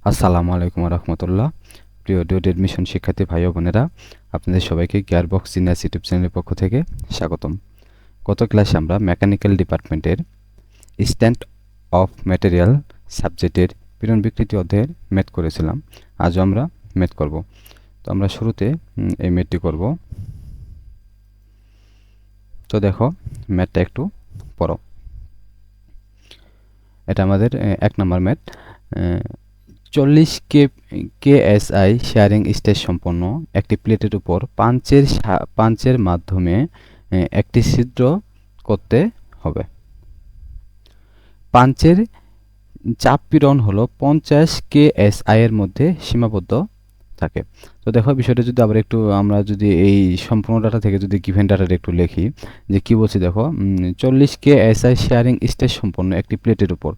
আসসালামু আলাইকুম রহমতুল্লাহ। প্রিয় ডিউড এডমিশন শিক্ষার্থী ভাই ও বোনেরা, আপনাদের সবাইকে গিয়ারবক্স জিনিয়াস ইউটিউব চ্যানেলের পক্ষ থেকে স্বাগতম। গত ক্লাসে আমরা মেকানিক্যাল ডিপার্টমেন্টের স্ট্যান্ড অফ ম্যাটেরিয়াল সাবজেক্টের পীড়ন বিকৃতি অধ্যায়ের ম্যাথ করেছিলাম। আজও আমরা ম্যাথ করব। তো আমরা শুরুতে এই ম্যাথটি করব। তো দেখো, ম্যাথটা একটু পড়ো। এটা আমাদের 1 নম্বর ম্যাথ। 40 কেএসআই শেয়ারিং স্টেজ সম্পন্ন একটি প্লেটের উপর পাঞ্চের মাধ্যমে একটি ছিদ্র করতে হবে। পাঞ্চের চাপ পীড়ন হলো 50 কেএসআই এর মধ্যে সীমাবদ্ধ থাকে। তো দেখো, বিষয়টা যদি আবার একটু আমরা যদি এই সম্পূর্ণ ডাটা থেকে যদি গিভেন ডাটাটা একটু লিখি, যে কি বলছি দেখো, 40 কেএসআই শেয়ারিং স্টেজ সম্পন্ন একটি প্লেটের উপর।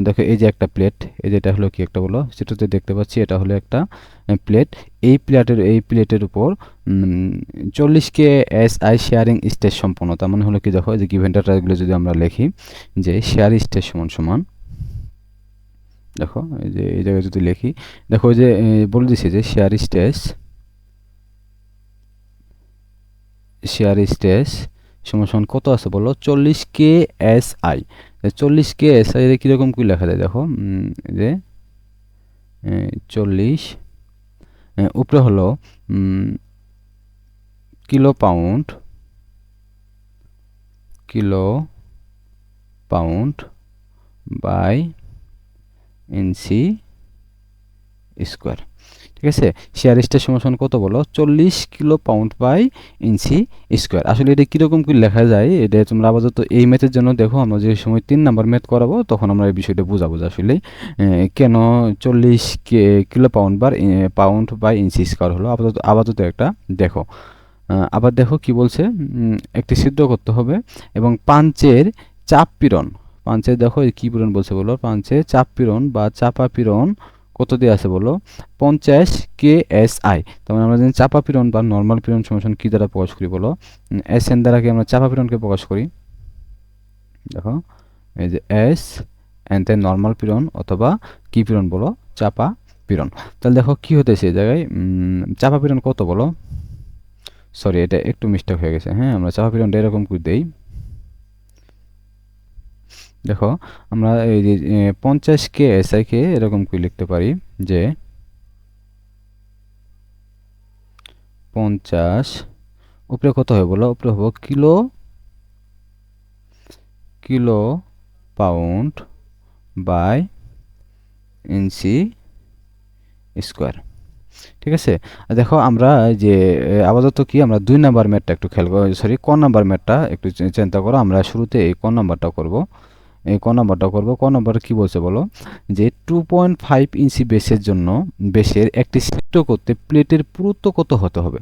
দেখো, এই যে একটা প্লেট, এই যেটা হলো কি একটা বলো, সেটাতে দেখতে পাচ্ছি এটা হলো একটা প্লেট। এই প্লেটের উপর 40 কেএসআই শেয়ারিং স্টেজ সম্পন্ন, তার মানে হলো কি দেখো, যে গিভেন ডাটাগুলো যদি আমরা লিখি, যে শেয়ার স্টেজ সমান সমান, দেখো এই যে এই জায়গায় যদি লিখি, দেখো যে বলে দিছি যে শেয়ার স্টেজ সমান সমান কত আছে বলো, 40 কেএসআই। 40 কেএসআই এর কিরকম কি লেখা যায় দেখো, যে 40 উপরে হলো kilo pound by inch square. ঠিক আছে, শেয়ার স্টেজ সমান কত বলো, 40 kilo pound by inch square. আসলে এটা কীরকম কি লেখা যায়, এটা তোমরা আপাতত এই ম্যাথের জন্য দেখো, আমরা যে সময় 3 নাম্বার ম্যাথ করাবো তখন আমরা এই বিষয়টা বুঝাবো আসলে কেন 40 kilo pound by inch square হলো। আপাতত একটা দেখো, আবার দেখো কি বলছে, একটি সিদ্ধ করতে হবে এবং পাঞ্চের দেখো কি পীড়ন বলছে বলো, পাঞ্চের চাপ পীড়ন বা চাপা পীড়ন কত দিয়ে আছে বলো, 50 কেএসআই। তার মানে আমরা যদি চাপা পীড়ন বা নর্মাল পীড়ন সমান কি দ্বারা প্রকাশ করি বলো, এস এন দ্বারা কি আমরা চাপা পীড়নকে প্রকাশ করি। দেখো, এই যে এস এন তে নর্মাল পীড়ন অথবা কি পীড়ন বলো, চাপা পীড়ন। তাহলে দেখো কি হতেছে এই জায়গায়, চাপা পীড়ন কত বলো, সরি এটা একটু মিস্টেক হয়ে গেছে। হ্যাঁ, আমরা চাপা পীড়নটা এরকম করে দেই। দেখো, আমরা এই যে 50 কেএসআই কে এরকম করে লিখতে পারি যে 50 উপরে কত হবে বলো, উপরে হবো kilo pound by inch square. ঠিক আছে, দেখো আমরা যে আপাতত কি আমরা 2 নাম্বার ম্যাথটা একটু খেয়াল করো, সরি ক নাম্বার ম্যাথটা একটু চিন্তা করো। আমরা শুরুতে এই ক নাম্বারটা করব। ক নাম্বার কি বলছে বলো, যে 2.5 ইঞ্চি বেসের একটি ছিদ্র করতে প্লেটের পুরুত্ব কত হতে হবে।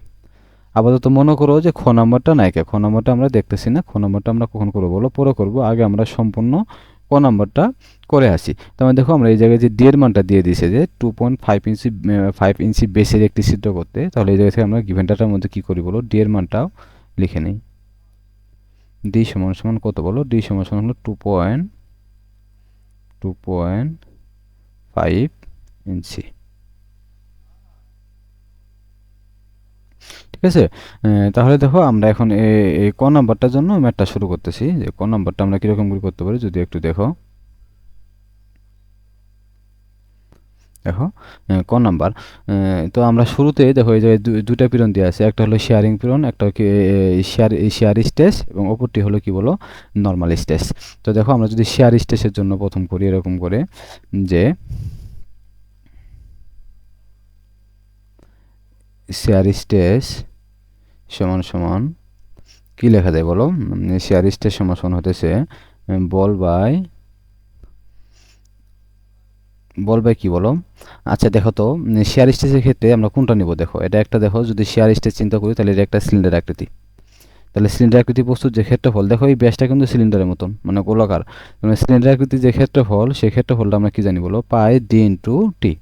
আপাতত মনে করো যে খ নাম্বারটা নায়িকা, খ নাম্বারটা আমরা দেখতেছি না, খ নাম্বারটা আমরা কখন করবো বলো, পরে করবো। আগে আমরা সম্পূর্ণ ক নাম্বারটা করে আসি। তার দেখো, আমরা এই জায়গায় যে ডি এর মানটা দিয়ে দিছে যে 2.5 ইঞ্চি বেসের একটি ছিদ্র করতে, তাহলে এই জায়গা থেকে আমরা গিভেন ডাটার মধ্যে কি করি বলো, ডি এর মানটাও লিখে নিই। ডি সমান সমান কত বলো, ডি সমান সমান হলো 2.5 ইঞ্চি। ঠিক আছে, তাহলে দেখো আমরা এখন এই ক নাম্বারটার জন্য ম্যাথটা শুরু করতেছি। যে ক নাম্বারটা আমরা কীরকম করে করতে পারি যদি একটু দেখো। দেখো, ক নাম্বার, তো আমরা শুরুতে দেখো এই জায়গায় দুটা পীড়ন দেওয়া আছে, একটা হলো শেয়ারিং পীড়ন, একটা কি শেয়ার স্টেজ, এবং অপরটি হলো কি বলো, নর্মাল স্টেজ। তো দেখো, আমরা যদি শেয়ার স্টেজের জন্য প্রথম করি এরকম করে, যে শেয়ার স্টেজ সমান সমান কি লেখা যায় বলো, শেয়ার স্টেজ সমান সমান হতেছে বল বাই কি বলো। আচ্ছা দেখো তো, শেয়ার স্টেজের ক্ষেত্রে আমরা কোনটা নিব, দেখো এটা একটা, দেখো যদি শেয়ার স্টেজ চিন্তা করি তাহলে এটা একটা সিলিন্ডার আকৃতি। তাহলে সিলিন্ডার আকৃতি বস্তুর যে ক্ষেত্রফল, দেখো এই ব্যাসটা কিন্তু সিলিন্ডারের মতন, মানে গোলাকার। মানে সিলিন্ডার আকৃতির যে ক্ষেত্রফল, সেই ক্ষেত্রফলটা আমরা কি জানি বলো, পাই ডি ইন্টু টি।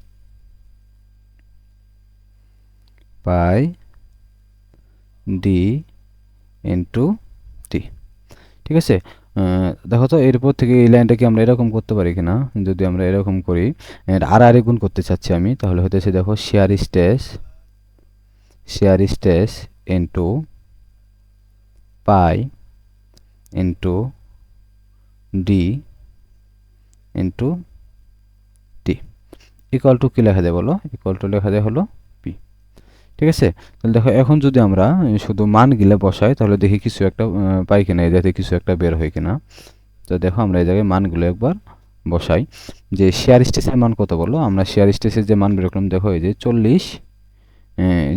পাই ডি ইন্টু টি। ঠিক আছে, দেখো তো এরপর থেকে এই লাইনটা কি আমরা এরকম করতে পারি কিনা। যদি আমরা এরকম করি, আর গুণ করতে চাচ্ছি আমি, তাহলে হতেছে দেখো shear stage into pi into D into T equal to কী লেখা যায় বলো, ইকুয়াল টু লেখা যায় হলো পি। ঠিক আছে, তাহলে দেখো এখন যদি আমরা শুধু মানগুলো বসাই তাহলে দেখি কিছু একটা পাই কিনা, এই যাতে কিছু একটা বের হয় কিনা। তো দেখো আমরা এই জায়গায় মানগুলো একবার বসাই, যে শেয়ার স্টেজের মান কত বলো, আমরা শেয়ার স্টেজের যে মান বের করলাম, দেখো এই যে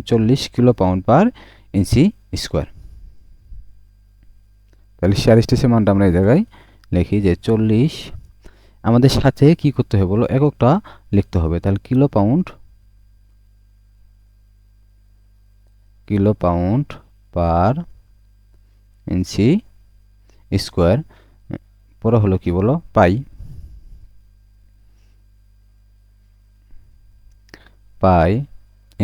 40 kilo pound per inch square. তাহলে শেয়ার স্টেজের মানটা আমরা এই জায়গায় লিখি যে 40, আমাদের সাথে কি করতে হবে বলো, এককটা লিখতে হবে। তাহলে kilo pound per inch square, পরে হলো কি বলো পাই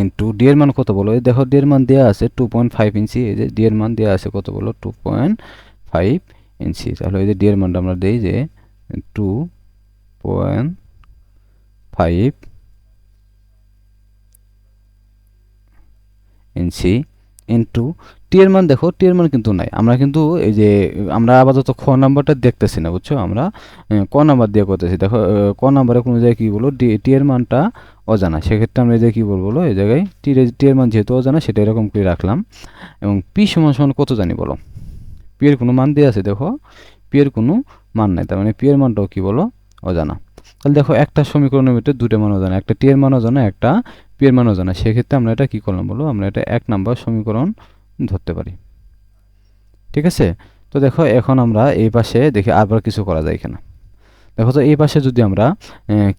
ইন্টু ডি এর মান কত বলো, এই দেখো ডি এর মান দেওয়া আছে 2.5 ইঞ্চি, এই যে ডি এর মান দেওয়া আছে কত বলো 2.5 ইঞ্চি। তাহলে এই যে ডি এর মানটা আমরা দেই যে 2.5 ইঞ্চি ইন্টু টি এর মান, দেখো টি এর মান কিন্তু নাই, আমরা কিন্তু এই যে আমরা আপাতত খ নাম্বারটা দেখতেছি না বুঝছো, আমরা ক নাম্বার দিয়ে করতেছি। দেখো ক নাম্বারে কোনো জায়গায় কী বলো টি এর মানটা অজানা, সেক্ষেত্রে আমরা এই যে কী বলবো এই জায়গায় টি এর মান যেহেতু অজানা সেটা এরকম করে রাখলাম। এবং পি সমান সমান কত জানি বলো, পি এর কোনো মান দিয়ে আছে, দেখো পি এর কোনো মান নাই, তার মানে পি এর মানটাও কী বলো অজানা। তাহলে দেখো একটা সমীকরণের ভিতরে দুটো মান অজানা, একটা টি এর মান অজানা, একটা পি এর মান অজানা, সেক্ষেত্রে আমরা এটা কী করলাম বলো, আমরা এটা 1 নাম্বার সমীকরণ ধরতে পারি। ঠিক আছে, তো দেখো এখন আমরা এই পাশে দেখি আবার কিছু করা যায় কিনা। দেখো তো এই পাশে যদি আমরা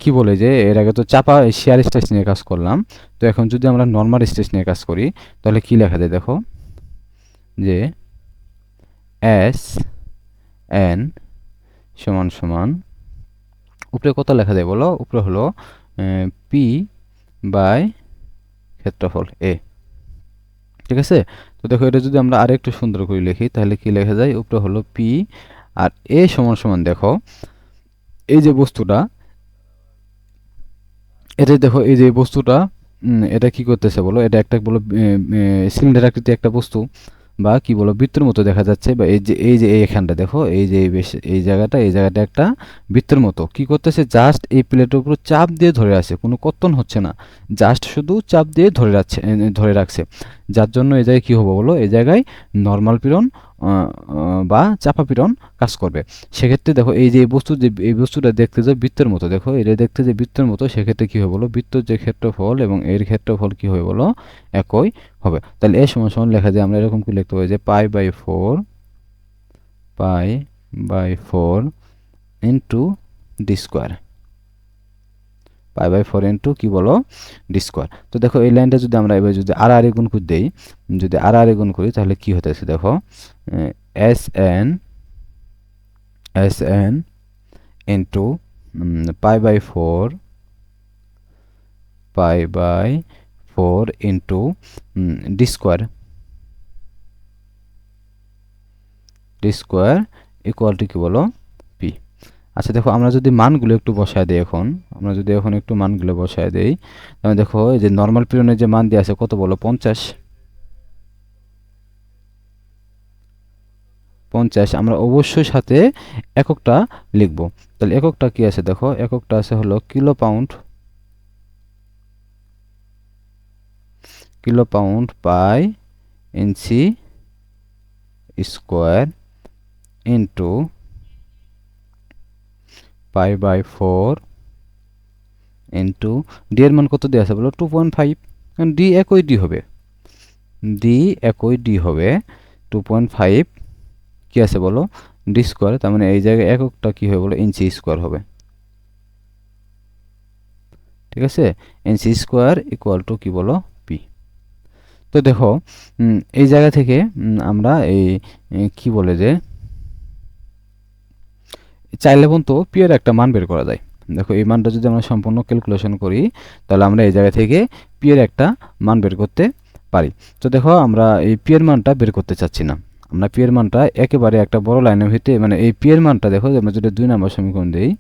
কি বলে যে এর আগে তো চাপা শেয়ার স্টেজ নিয়ে কাজ করলাম, তো এখন যদি আমরা নর্মাল স্টেজ নিয়ে কাজ করি তাহলে কি লেখা যায় দেখো, যে এস এন সমান সমান উপরে কত লেখা যায় বলো, উপরে হলো পি বাই ক্ষেত্রফল এ। ঠিক আছে, তো দেখো এটা যদি আমরা আরেকটু সুন্দর করে লিখি তাহলে কি লেখা যায়, উপরে হলো পি আর এ সমান সমান দেখো এই যে বস্তুটা, এটা দেখো এই যে বস্তুটা এটা কি করতেছে বলো, এটা একটা বলো সিলিন্ডার আকৃতি একটা বস্তু বা কি বলো বৃত্তের মতো দেখা যাচ্ছে, বা এই যে এইখানটা দেখো এই যে এই জায়গাটা একটা বৃত্তের মতো কি করতেছে, জাস্ট এই প্লেটের উপর চাপ দিয়ে ধরে আছে, কোনো কর্তন হচ্ছে না, জাস্ট শুধু চাপ দিয়ে ধরে রাখছে, যার জন্য এই জায়গায় কি হবে বলো, এই জায়গায় নর্মাল পীড়ন বা চাপা পীড়ন কাজ করবে। সেক্ষেত্রে দেখো এই যে এই বস্তুটা দেখতে যে বৃত্তের মতো, দেখো এটা দেখতে যে বৃত্তের মতো, সেক্ষেত্রে কি হবে বলো, বৃত্তর যে ক্ষেত্রফল এবং এর ক্ষেত্রফল কি হবে বলো একই হবে। তাহলে এ সমান সমান লেখা যায় আমরা এরকম কি লিখতে পারি যে pi by four into D square, pi by 4 into কি বলো ডি স্কোয়ার। তো দেখো এই লাইনটা যদি আমরা এবার যদি আর গুণ করে দেই, যদি আর গুণ করি তাহলে কি হতেছে দেখো S N into pi by four into D square equal to কি বলো পি। আচ্ছা দেখো আমরা যদি মানগুলো একটু বসায় দিই, আমরা যদি এখন একটু মানগুলো বসায় দিই, তাহলে দেখো এই যে নর্মাল পীড়নের যে মান দিয়ে আছে কত বলো 50, আমরা অবশ্যই সাথে এককটা লিখব। তাহলে এককটা কি আছে দেখো, এককটা আছে হলো kilo pound pi inch square into pi by 4 into D এর মান কত দেওয়া আছে বলো 2.5, কারণ ডি একই ডি হবে 2.5 কি আছে বলো ডি স্কোয়ার, তার মানে এই জায়গায় এককটা কি হবে বলো ইঞ্চি স্কোয়ার হবে। ঠিক আছে, ইঞ্চি স্কোয়ার ইকুয়াল টু কি বলো পি। তো দেখো এই জায়গা থেকে আমরা এই কি বলে যে চাইলে পর্যন্ত পি এর একটা মান বের করা যায়। দেখো এই মানটা যদি আমরা সম্পূর্ণ ক্যালকুলেশন করি তাহলে আমরা এই জায়গা থেকে পি এর একটা মান বের করতে পারি। তো দেখো আমরা এই পি এর মানটা বের করতে চাচ্ছি না, আমরা পি এর মানটা একেবারে একটা বড় লাইনের ভিতরে, মানে এই পি এর মানটা দেখো, আমরা যদি 2 নম্বর সমীকরণ দেই,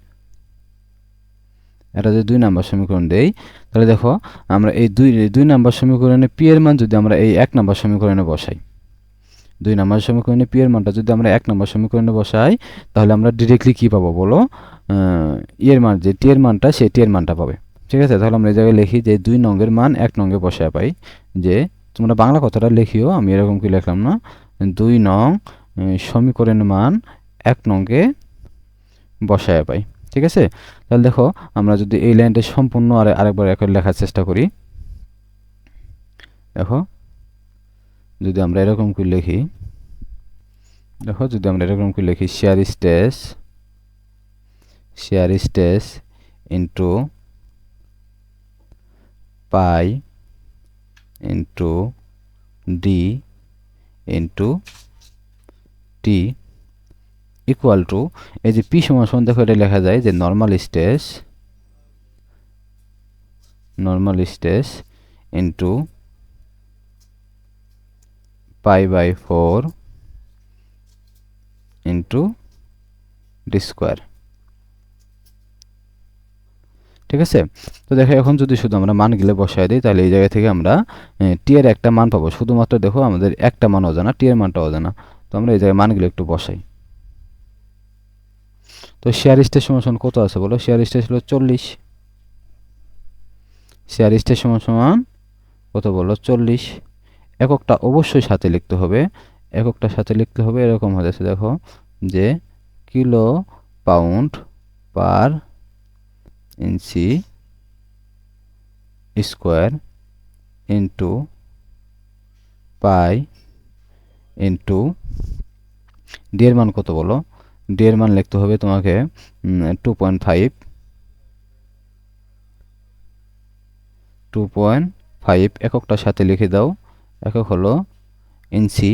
এটা যদি 2 নম্বর সমীকরণ দেই, তাহলে দেখো আমরা এই 2 নম্বর সমীকরণে পি এর মান যদি আমরা এই 1 নম্বর সমীকরণে বসাই, 2 নম্বর সমীকরণে পি এর মানটা যদি আমরা 1 নম্বর সমীকরণে বসাই, তাহলে আমরা ডিরেক্টলি কি পাবো বলো, ই এর মান, যে টি এর মানটা, সেই টি এর মানটা পাবে। ঠিক আছে, তাহলে আমরা এই জায়গায় লিখি যে 2 নংয়ের মান 1 নংয়ে বসায় পাই, যে তোমরা বাংলা কথাটা লিখিও, আমি এরকম কি লিখলাম না, 2 নং সমীকরণের মান 1 নংয়ে বসায় পাই। ঠিক আছে, তাহলে দেখো আমরা যদি এই লাইনটা সম্পূর্ণ আরেকবার একবার লেখার চেষ্টা করি, দেখো যদি আমরা এরকম করে লিখি, দেখো যদি আমরা এরকম করে লিখি, shear stage into pi into D into T equal to, এই যে পি সমান দেখো এটা লেখা যায় যে normal stage into pi by 4 into D square. ঠিক আছে, তো দেখো এখন যদি শুধু আমরা মানগুলো বসায় দিই, তাহলে এই জায়গা থেকে আমরা টি এর একটা মান পাবো। শুধুমাত্র দেখো আমাদের একটা মান অজানা, টি এর মানটা অজানা, তো আমরা এই জায়গায় মানগুলো একটু বসাই। তো শেয়ার স্টেজ সমান কত আছে বলো, শেয়ার স্টেজ হলো 40, শেয়ার স্টেজ সমান কত বলো 40। এককটা অবশ্যই সাথে লিখতে হবে, এককটা সাথে লিখতে হবে, এরকম হয়েছে দেখো যে kilo pound per inch square into pi into D এর মান কত বলো, ডি এর মান লিখতে হবে তোমাকে 2.5, 2.5 এককটার সাথে লিখে দাও, একক হলো ইঞ্চি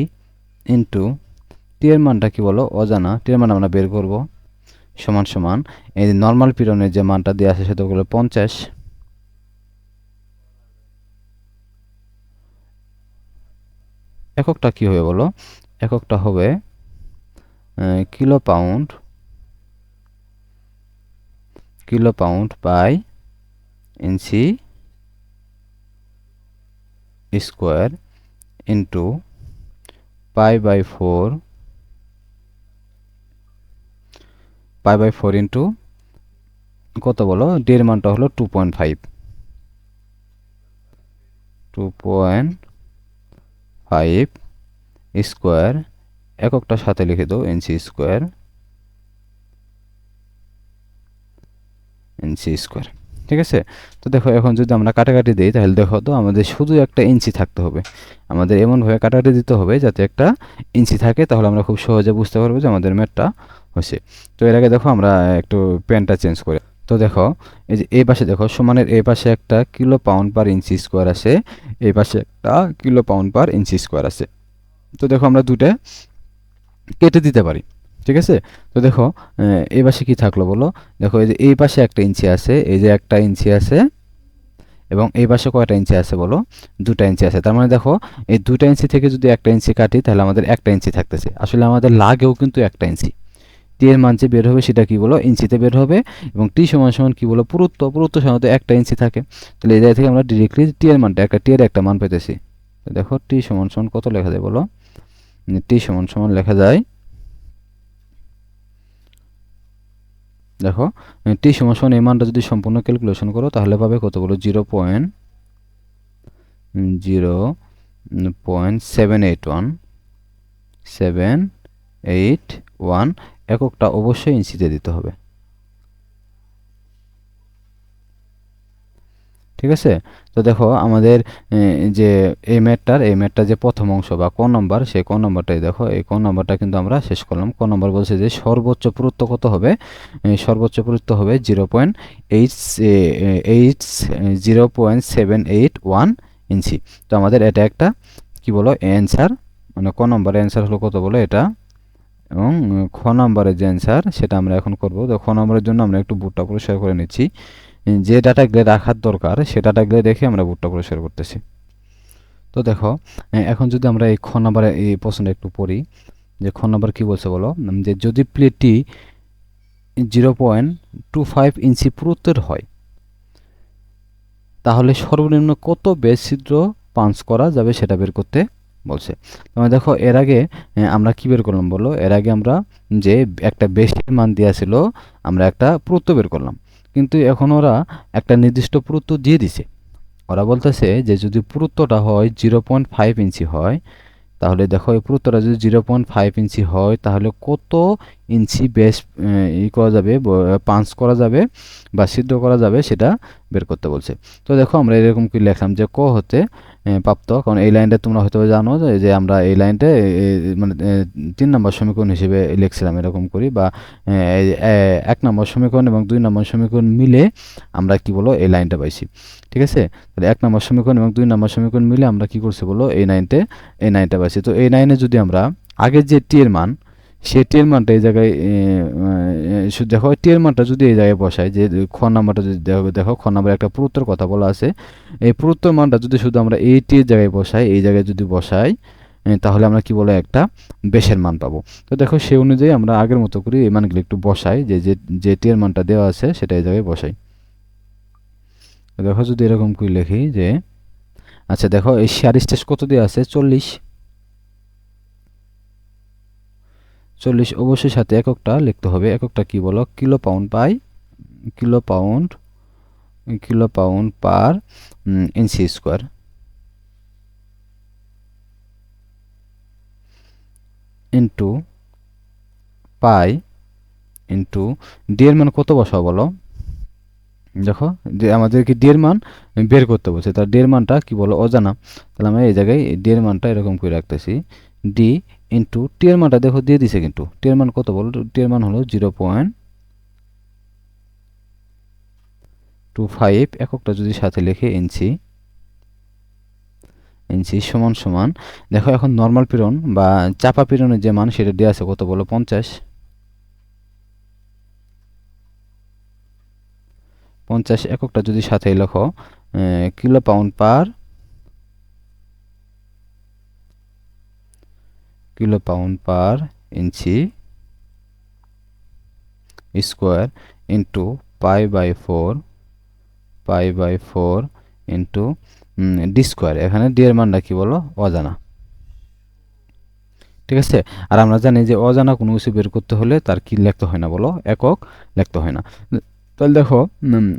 ইন্টু টি এর মানটা কি বলো অজানা, টি এর মান আমরা বের করব, সমান সমান এই নর্মাল পীড়নের যে মানটা দেওয়া আছে সেটা হলো 50, এককটা কি হবে বলো, এককটা হবে kilo pound by inch square into pi by 4 into কত বলো, ডি এর মানটা হলো 2.5, 2.5 স্কোয়ার, এককটা সাথে লিখে দাও ইঞ্চি স্কোয়ার, ঠিক আছে। তো দেখো এখন যদি আমরা কাটাকাটি দিই, তাহলে দেখো তো আমাদের শুধু একটা ইঞ্চি থাকতে হবে, আমাদের এমনভাবে কাটাকাটি দিতে হবে যাতে একটা ইঞ্চি থাকে, তাহলে আমরা খুব সহজে বুঝতে পারবো যে আমাদের ম্যাথটা হয়েছে। তো এর আগে দেখো আমরা একটু পেনটা চেঞ্জ করে, তো দেখো এই যে এই পাশে দেখো সমানের এই পাশে একটা kilo pound per inch square আছে, এই পাশে একটা kilo pound per inch square আছে। তো দেখো আমরা দুটো কেটে দিতে পারি। ঠিক আছে, তো দেখো এই পাশে কি থাকলো বলো, দেখো এই যে এই পাশে একটা ইঞ্চি আছে, এই যে একটা ইঞ্চি আছে, এবং এই পাশে কয়টা ইঞ্চি আছে বলো, 2টা ইঞ্চি আছে। তার মানে দেখো এই 2টা ইঞ্চি থেকে যদি একটা ইঞ্চি কাটি, তাহলে আমাদের একটা ইঞ্চি থাকতেছে, আসলে আমাদের লাগেও কিন্তু একটা ইঞ্চি। টি এর মান যে বের হবে সেটা কি বলো ইঞ্চিতে বের হবে, এবং টি সমান কি বলো পুরুত্ব সাধারণত একটা ইঞ্চি থাকে, তাহলে এই জায়গা থেকে আমরা ডিরেক্টলি টি এর মানটা টি এর একটা মান পেতেছি। তো দেখো টি সমান কত লেখা যায় বলো, টি সমান লেখা যায়, দেখো টি সমান এই মানটা যদি সম্পূর্ণ ক্যালকুলেশন করো তাহলে পাবে কত বলো 0.781 এককটা অবশ্যই ইঞ্চিতে দিতে হবে। ঠিক আছে, তো দেখো আমাদের যে এই ম্যাথটার যে প্রথম অংশ বা ক নম্বর, সেই ক নম্বরটাই দেখো, এই ক নম্বরটা কিন্তু আমরা শেষ করলাম। ক নম্বর বলছে যে সর্বোচ্চ পুরুত্ব কত হবে, সর্বোচ্চ পুরুত্ব হবে 0.781 ইঞ্চি। তো আমাদের এটা একটা কি বলো অ্যান্সার, মানে ক নম্বরের অ্যান্সার হলো কত বলো এটা, এবং খ নম্বরের যে অ্যান্সার সেটা আমরা এখন করব। তো খ নম্বরের জন্য আমরা একটু বোর্ডটা পরিষ্কার করে নিচ্ছি, যে ডাটাগুলো রাখার দরকার সে ডাটাগুলো রেখে আমরা বোর্ডটা পরিষ্কার করতেছি। তো দেখো এখন যদি আমরা এই খ নাম্বার এই প্রশ্নটা একটু পড়ি, যে খ নাম্বার কী বলছে বলো, যে যদি প্লেটটি 0.25 ইঞ্চি পুরুত্বের হয় তাহলে সর্বনিম্ন কত ব্যাস ছিদ্র পাঞ্চ করা যাবে সেটা বের করতে বলছে। তোমরা দেখো এর আগে আমরা কি বের করলাম বলো, এর আগে আমরা যে একটা বেসের মান দেওয়া ছিল আমরা একটা পুরুত্ব বের করলাম, কিন্তু এখন ওরা একটা নির্দিষ্ট পুরুত্ব দিয়ে দিছে। ওরা বলতেছে যে যদি পুরুত্বটা হয় 0.5 ইঞ্চি হয়, তাহলে দেখো এই পুরুত্বটা যদি 0.5 ইঞ্চি হয় তাহলে কত ইঞ্চি বেস করা যাবে, পাঞ্চ করা যাবে বা ছিদ্র করা যাবে সেটা বের করতে বলছে। তো দেখো আমরা এরকম কি লিখলাম, যে ক হতে প্রাপ্ত, কারণ এই লাইনটা তোমরা হয়তো জানো যে আমরা এই লাইনটা মানে 3 নম্বর সমীকরণ হিসেবে লিখছিলাম এরকম করি, বা 1 নম্বর সমীকরণ এবং 2 নম্বর সমীকরণ মিলে আমরা কি বলো এই লাইনটা পাইছি। ঠিক আছে, তাহলে 1 নম্বর সমীকরণ এবং 2 নম্বর সমীকরণ মিলে আমরা কি করছি বলো এই নাইনটা পাইছি। তো এই নাইনে যদি আমরা আগের যে টি এর মান, সেই টি এর মানটা এই জায়গায় দেখো টি এর মানটা যদি এই জায়গায় বসাই, যে খ নাম্বারটা যদি দেখো খ নাম্বারে একটা পুরুত্বের কথা বলা আছে, এই পুরুত্বের মানটা যদি শুধু আমরা এই টি এর জায়গায় বসাই, এই জায়গায় যদি বসাই তাহলে আমরা কি বলে একটা বেসের মান পাবো। তো দেখো সেই অনুযায়ী আমরা আগের মতো করে এই মানগুলো একটু বসাই, যে টি এর মানটা দেওয়া আছে সেটা এই জায়গায় বসাই। দেখো যদি এরকম করে লিখি যে আচ্ছা দেখো এই শেয়ার স্ট্রেস কত দেওয়া আছে 40, অবশ্যই সাথে এককটা লিখতে হবে। এককটা কি বলো, kilo pound per inch square into pi into D এর মান কত বসাও বলো। দেখো যে আমাদেরকে ডি এর মান বের করতে বলছে, তার ডি এর মানটা কি বলো অজানা, তাহলে আমরা এই জায়গায় ডি এর মানটা এরকম করে রাখতেছি, ডি ইন্টু টি এর মানটা দেখো দিয়ে দিছে, কিন্তু টি এর মান কত বলো, টি এর মান হলো 0.25, এককটা যদি সাথে লিখে ইঞ্চি সমান সমান, দেখো এখন নর্মাল পীড়ন বা চাপা পীড়নের যে মান সেটা দেওয়া আছে কত বলো 50, এককটা যদি সাথে লেখো kilo pound per inch square into pi by four into D square. এখানে ডি এর মানটা কি বলো অজানা। ঠিক আছে, আর আমরা জানি যে অজানা কোনো কিছু বের করতে হলে তার কি লিখতে হয় না বলো, একক লিখতে হয় না। তাহলে দেখো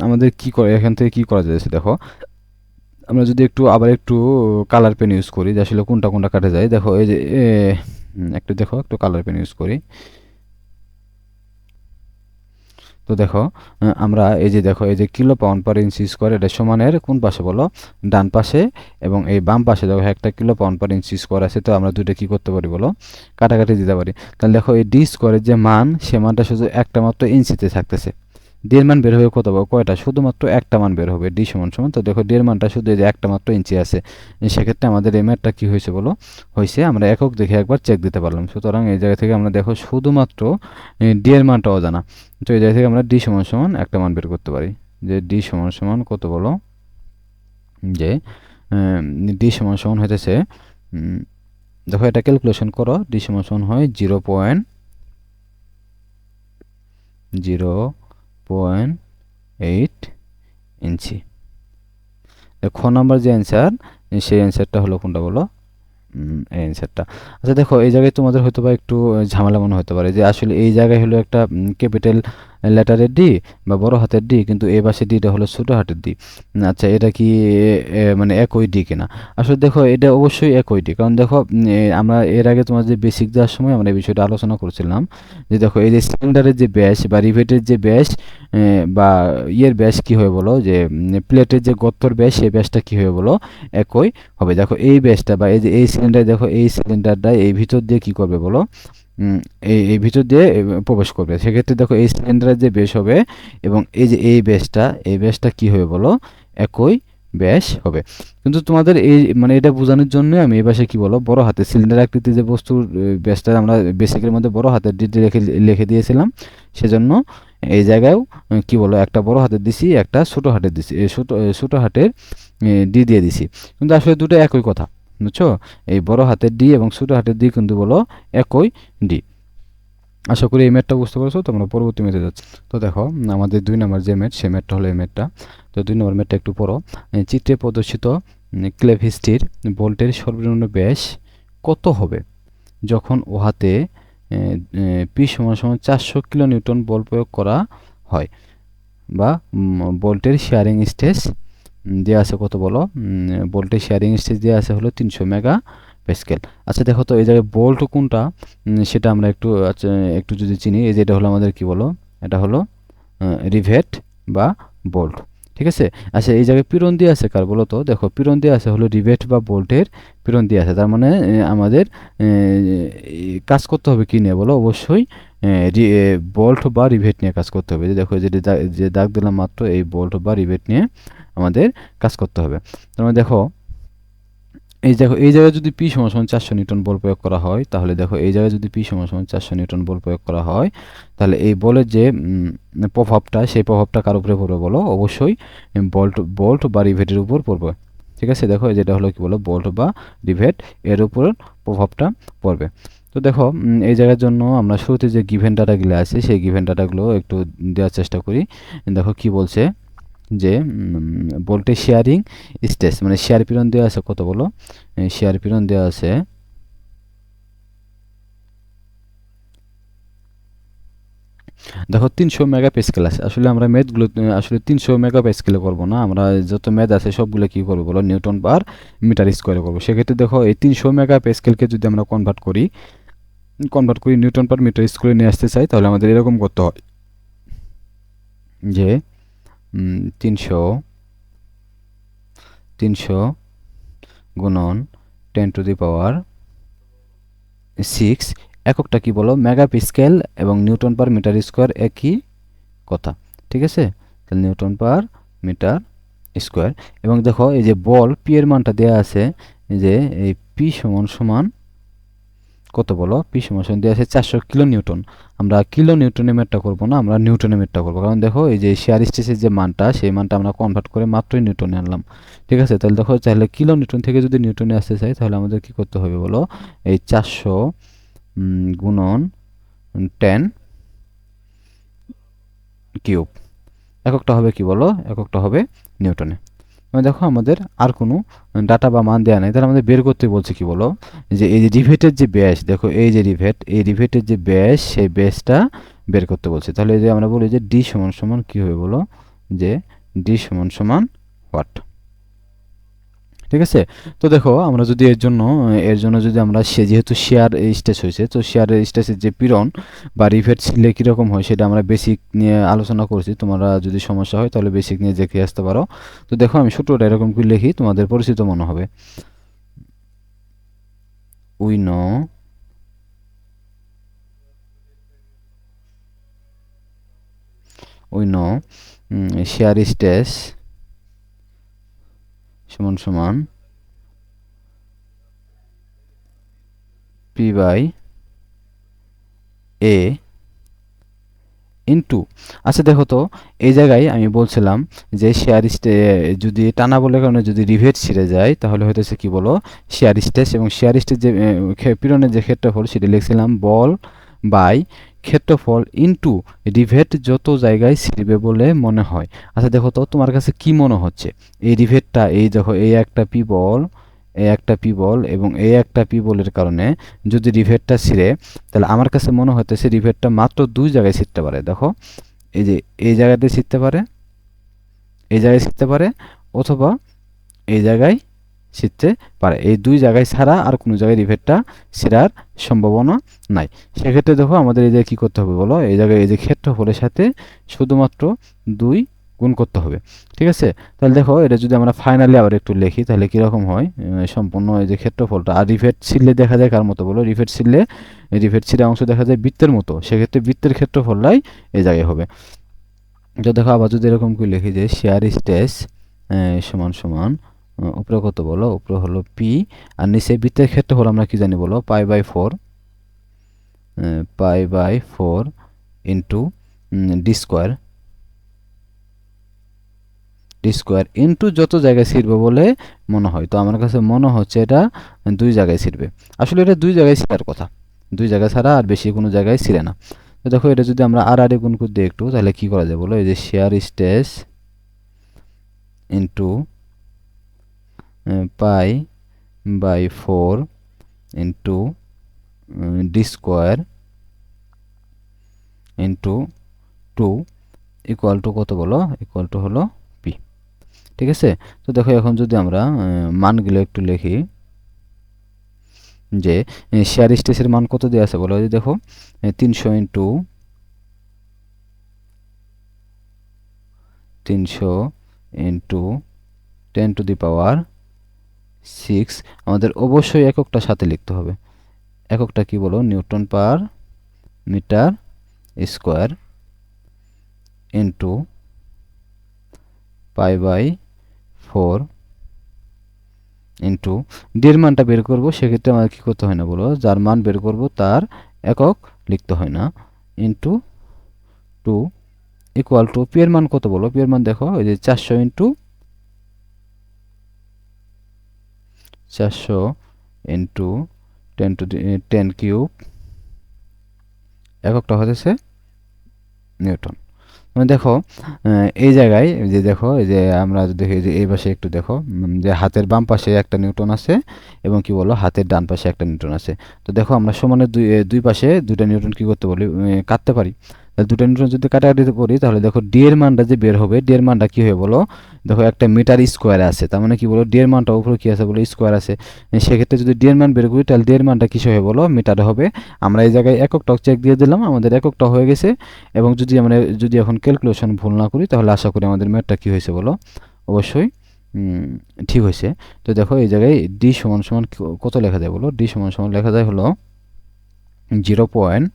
আমাদের কি করে এখান থেকে কি করা যাচ্ছে, দেখো আমরা যদি আবার একটু কালার পেন ইউজ করি যে আসলে কোনটা কাটে যায়। দেখো এই যে একটু কালার পেন ইউজ করি। তো দেখো আমরা এই যে দেখো এই যে kilo pound per inch square এটা সমানের কোন পাশে বলো, ডান পাশে, এবং এই বাম পাশে দেখো একটা kilo pound per inch square আছে, তো আমরা দুইটা কি করতে পারি বলো, কাটাকাটি দিতে পারি। তাহলে দেখো এই ডি স্কোয়ারের যে মান, সে মানটা শুধু একটা মাত্র ইঞ্চিতে থাকতেছে, ডি এর মান বের হবে কত কয়টা, শুধুমাত্র একটা মান বের হবে, ডি সমান সমান। তো দেখো ডি এর মানটা শুধু এই যে একটা মাত্র ইঞ্চি আছে, সেক্ষেত্রে আমাদের এই ম্যাথটা কি হয়েছে বলো, হয়েছে আমরা একক দেখে একবার চেক দিতে পারলাম। সুতরাং এই জায়গা থেকে আমরা দেখো শুধুমাত্র ডি এর মানটা অজানা, তো এই জায়গা থেকে আমরা ডি সমান সমান একটা মান বের করতে পারি, যে ডি সমান সমান কত বলো, যে ডি সমান সমান হইতেছে দেখো এটা ক্যালকুলেশন করো, ডি সমান সমান হয় 0.08 ইঞ্চি। খ নাম্বার যে অ্যান্সার, সেই অ্যান্সারটা হলো কোনটা বলো, এই অ্যান্সারটা। আচ্ছা দেখো এই জায়গায় তোমাদের হয়তো বা একটু ঝামেলা মনে হতে পারে যে আসলে এই জায়গায় হলো একটা ক্যাপিটাল লেটারের ডি বা বড় হাতের ডি, কিন্তু এই পাশে ডিটা হলো ছোট হাতের ডি। আচ্ছা এটা কি মানে একই ডি কিনা, আসলে দেখো এটা অবশ্যই একই ডি, কারণ দেখো আমরা এর আগে তোমার যে বেসিক দেওয়ার সময় আমরা এই বিষয়টা আলোচনা করছিলাম, যে দেখো এই যে সিলিন্ডারের যে ব্যাস বা রিভেটের যে ব্যাস বা ইয়ের ব্যাস কি হয় বলো, যে প্লেটের যে গর্তর ব্যাস, সেই ব্যাসটা কি হয় বলো একই হবে। দেখো এই ব্যাসটা বা এই যে এই সিলিন্ডার, দেখো এই সিলিন্ডারটা এই ভিতর দিয়ে কি করবে বলো, এই ভিতর দিয়ে প্রবেশ করবে, সেক্ষেত্রে দেখো এই সিলিন্ডারের যে ব্যাস হবে এবং এই যে এই ব্যাসটা কি হবে বলো একই ব্যাস হবে। কিন্তু তোমাদের এই মানে এটা বোঝানোর জন্য আমি এই পাশে কি বলো বড় হাতে সিলিন্ডার আকৃতির যে বস্তুর ব্যাসটা আমরা বেসিকের মধ্যে বড় হাতের ডি লিখে দিয়েছিলাম, সেজন্য এই জায়গায়ও কি বলো একটা বড় হাতের দিছি, একটা ছোট হাতের দিছি, ছোট হাতের ডি দিয়ে দিছি, কিন্তু আসলে দুটো একই কথা। বুঝছো? এই বড় হাতের ডি এবং ছোট হাতের ডি কিন্তু বলো একই ডি। আশা করি এই ম্যাথটা বুঝতে পারছো। তোমরা পরবর্তী ম্যাথে যাচ্ছি। তো দেখো আমাদের 2 নম্বর যে ম্যাথ, সে ম্যাথটা হলো এই ম্যাথটা। তো 2 নম্বর ম্যাথটা একটু পড়ো। চিত্রে প্রদর্শিত ক্লেভিসটির ভোল্টের সর্বনিম্ন ব্যাস কত হবে যখন উহাতে পি সমান সমান 400 কিলো নিউটন বল প্রয়োগ করা হয়, বা ভোল্টের শেয়ারিং স্টেজ দেওয়া আছে কত বলো? ভোল্টের শেয়ারিং স্টেজ দেওয়া আছে হলো 300 মেগা প্যাসকেল। আচ্ছা দেখো তো এই জায়গায় ভোল্ট কোনটা সেটা আমরা একটু একটু যদি চিনি। এই যে এটা হলো আমাদের কি বলো, এটা হলো রিভেট বা ভোল্ট, ঠিক আছে? আচ্ছা এই জায়গায় পীড়ন দিয়ে আছে কার বলো তো? দেখো পীড়ন দিয়ে আছে হলো রিভেট বা ভোল্টের পীড়ন দিয়ে আছে। তার মানে আমাদের কাজ করতে হবে কি নিয়ে বলো? অবশ্যই ভোল্ট বা রিভেট নিয়ে কাজ করতে হবে। দেখো যে দাগ দিলাম মাত্র, এই ভোল্ট বা রিভেট নিয়ে আমাদের কাজ করতে হবে। তার মানে দেখো এই জায়গায় যদি পি সমান সমান 400 নিউটন বল প্রয়োগ করা হয়, তাহলে দেখো এই জায়গায় যদি পি সমান সমান 400 নিউটন বল প্রয়োগ করা হয়, তাহলে এই বলের যে প্রভাবটা, সেই প্রভাবটা কার উপরে পড়বে বলো? অবশ্যই ভোল্ট বা রিভেটের উপর পড়বে, ঠিক আছে? দেখো যেটা হলো কি বলো, ভোল্ট বা রিভেট, এর উপর প্রভাবটা পড়বে। তো দেখো এই জায়গার জন্য আমরা শুরুতে যে গিভেন ডাটাগুলো আছে, সেই গিভেন ডাটাগুলো একটু দেওয়ার চেষ্টা করি। দেখো কি বলছে যে ভোল্টেজ শেয়ারিং স্টেজ, মানে শেয়ার পীড়ন দেওয়া আছে কত বলো? শেয়ার পীড়ন দেওয়া আছে দেখো 300 মেগা প্যাসকেল আছে। আসলে আমরা ম্যাথগুলো আসলে 300 মেগা প্যাসকেলে করবো না, আমরা যত ম্যাথ আছে সবগুলো কি করবো বলো? নিউটন পার মিটার স্কোয়ারে করবো। সেক্ষেত্রে দেখো এই 300 মেগা প্যাসকেলকে যদি আমরা কনভার্ট করি নিউটন পার মিটার স্কোয়ারে নিয়ে আসতে চাই, তাহলে আমাদের এরকম করতে হয় যে 300 গুণন 10⁶, এককটা কি বলো? মেগা প্যাসকেল, এবং নিউটন পার মিটার স্কোয়ার একই কথা, ঠিক আছে? তাহলে নিউটন পার মিটার স্কোয়ার। এবং দেখো এই যে বল পি এর মানটা দেওয়া আছে, যে এই পি সমান সমান কত বলো? পি সমান সমান দেওয়া আছে 400 কিলো নিউটন। আমরা কিলো নিউটনের ম্যাথটা করবো না, আমরা নিউটনের ম্যাথটা করবো। কারণ দেখো এই যে শেয়ার স্ট্রেসের যে মানটা, সেই মানটা আমরা কনভার্ট করে মাত্রই নিউটনে আনলাম, ঠিক আছে? তাহলে দেখো তাহলে কিলো নিউটন থেকে যদি নিউটনে আসতে চাই, তাহলে আমাদের কি করতে হবে বলো? এই 400 গুণন 10 কিউব, এককটা হবে কি বলো? এককটা হবে নিউটনে। দেখো আমাদের আর কোনো ডাটা বা মান দেওয়া নেই, তাহলে আমাদের বের করতে বলছে কি বলো? যে এই যে রিভেটের যে ব্যাস, দেখো এই যে এই রিভেটের যে ব্যাস, সেই ব্যাসটা বের করতে বলছে। তাহলে এই যে আমরা বলি যে ডি সমান সমান কি হবে বলো? যে ডি সমান সমান ওয়াট, ঠিক আছে? তো দেখো আমরা যদি এর জন্য যদি আমরা যেহেতু শেয়ার স্টেজ হয়েছে, তো শেয়ার স্টেজের যে পীড়ন বা রিভেট ছিলে কীরকম হয় সেটা আমরা বেসিক নিয়ে আলোচনা করছি। তোমরা যদি সমস্যা হয় তাহলে বেসিক নিয়ে দেখে আসতে পারো। তো দেখো আমি সূত্রটা এরকম করে লিখি, তোমাদের পরিচিত মনে হবে। উই নো শেয়ার স্টেজ সমান সমান পি বাই এ ইনটু। আচ্ছা দেখো তো এই জায়গায় আমি বলছিলাম যে যদি টানা বলের কারণে যদি রিভেট ছিঁড়ে যায়, তাহলে হইতেছে কি বলো? শেয়ার স্ট্রেস, এবং শেয়ার স্ট্রেস যে পীড়নের যে ক্ষেত্রফল সেটা লিখছিলাম বল বাই ক্ষেত্রফল ইনটু রিভেট যত জায়গায় ছিঁড়বে বলে মনে হয়। আচ্ছা দেখো তো তোমার কাছে কি মনে হচ্ছে এই রিভেটটা, এই দেখো এই একটা পি বল, এই একটা পি বল এবং এই একটা পি বলের কারণে যদি রিভেটটা ছিঁড়ে, তাহলে আমার কাছে মনে হইতেছে রিভেটটা মাত্র 2 জায়গায় ছিঁড়তে পারে। দেখো এই যে এই জায়গাতে ছিঁড়তে পারে, এই জায়গায় ছিঁড়তে পারে, অথবা এই জায়গায় ছিঁড়তে পারে। এই 2 জায়গায় ছাড়া আর কোনো জায়গায় রিভেটটা ছিঁড়ার সম্ভাবনা নাই। সেক্ষেত্রে দেখো আমাদের এই জায়গায় কী করতে হবে বলো? এই জায়গায় এই যে ক্ষেত্রফলের সাথে শুধুমাত্র 2 গুণ করতে হবে, ঠিক আছে? তাহলে দেখো এটা যদি আমরা ফাইনালি আবার একটু লিখি, তাহলে কীরকম হয়? সম্পূর্ণ এই যে ক্ষেত্রফলটা, আর রিভেট ছিঁড়লে দেখা যায় কার মতো বলো? রিভেট ছিঁড়া অংশ দেখা যায় বৃত্তের মতো। সেক্ষেত্রে বৃত্তের ক্ষেত্রফলটাই এই জায়গায় হবে। তো দেখো আবার যদি এরকম করে লিখি যে শেয়ার স্ট্রেস সমান সমান উপরে কত বলো? উপরে হলো পি, আর নিচে বৃত্তের ক্ষেত্রফল আমরা কি জানি বলো? Pi by 4 into D square, D square into যত জায়গায় ছিড়বে বলে মনে হয়। তো আমার কাছে মনে হচ্ছে এটা 2 জায়গায় ছিড়বে। আসলে এটা 2 জায়গায় ছিঁড়ার কথা, 2 জায়গা ছাড়া আর বেশি কোনো জায়গায় ছিঁড়ে না। তো দেখো এটা যদি আমরা আর গুণ করে দিই একটু, তাহলে কি করা যায় বলো, এই যে shear stress into pi by 4 into D square into 2 equal to কত বলো, ইকুয়াল টু হলো পি। ঠিক আছে। তো দেখো এখন যদি আমরা মানগুলো একটু লিখি, যে শেয়ার স্ট্রেসের মান কত দেওয়া আছে বলো, এই দেখো 300 ইন্টু 10 টু দি পাওয়ার 6। আমাদের অবশ্যই এককটা সাথে লিখতে হবে। এককটা কি বলো, newton per metre square into pi by 4 into ডির মানটা বের করবো, সেক্ষেত্রে আমাদের কী করতে হয় না বলো, যার মান বের করব তার একক লিখতে হয় না, ইন্টু 2 ইকুয়াল টু পি এর মান কত বলো, পি এর মান দেখো এই যে 400 ইন্টু 10 টু দি 10 কিউব, এককটা হতেছে নিউটন। মানে দেখো এই জায়গায় যে দেখো এই যে আমরা দেখি যে এই পাশে একটু দেখো যে হাতের বাম পাশে একটা নিউটন আছে এবং কি বলো হাতের ডান পাশে একটা নিউটন আছে। তো দেখো আমরা সমানের দুই পাশে দুইটা নিউটন কি করতে বলি, কাটতে পারি। তাহলে দুটো নিউটন যদি কাটাকাটিতে করি, তাহলে দেখো ডি এর মানটা যে বের হবে, ডি এর মানটা কি হবে বলো, দেখো একটা মিটার স্কোয়ারে আছে, তার মানে কি বলো ডি এর মানটা উপরে কি আছে বলো, স্কোয়ার আছে। সেক্ষেত্রে যদি ডি এর মান বের করি, তাহলে ডি এর মানটা কিসে হবে বলো, মিটারে হবে। আমরা এই জায়গায় এককটা চেক দিয়ে দিলাম, আমাদের এককটা হয়ে গেছে। এবং যদি এখন ক্যালকুলেশন ভুল না করি, তাহলে আশা করি আমাদের ম্যাথটা কি হয়েছে বলো, অবশ্যই ঠিক হয়েছে। তো দেখো এই জায়গায় ডি সমান সমান কত লেখা যায় বলো, ডি সমান সমান লেখা যায় হলো 0 পয়েন্ট,